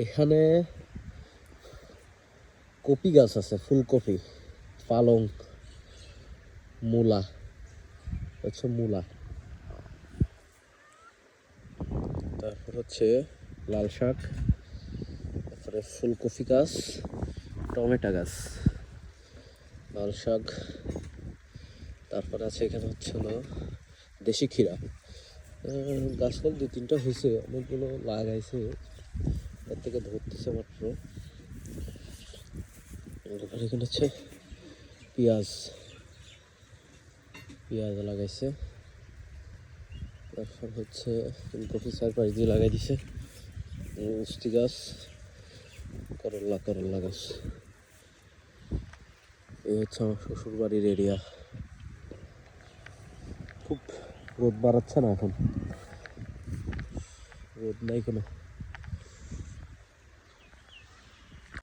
এখানে কপি গাছ আছে, ফুলকপি, পালং, মূলা, হচ্ছে মূলা, তারপর হচ্ছে লাল শাক, তারপরে ফুলকপি গাছ, টমেটো গাছ, লাল শাক, তারপরে আছে এখানে হচ্ছে না দেশি ক্ষীরা। গাছপাল 2-3টা হয়েছে, অনেকগুলো লাগাইছে, এর থেকে ধরতেছে মাত্র। এখানে হচ্ছে পেঁয়াজ লাগাইছে, তারপর হচ্ছে ফুলকপি চারপাশ দিয়ে লাগাই দিছে, উস্তি গাছ, করল্লা গাছ। এই হচ্ছে আমার শ্বশুর বাড়ির এরিয়া। খুব রোদ বাড়াচ্ছে না এখন, রোদ নাই কোনো।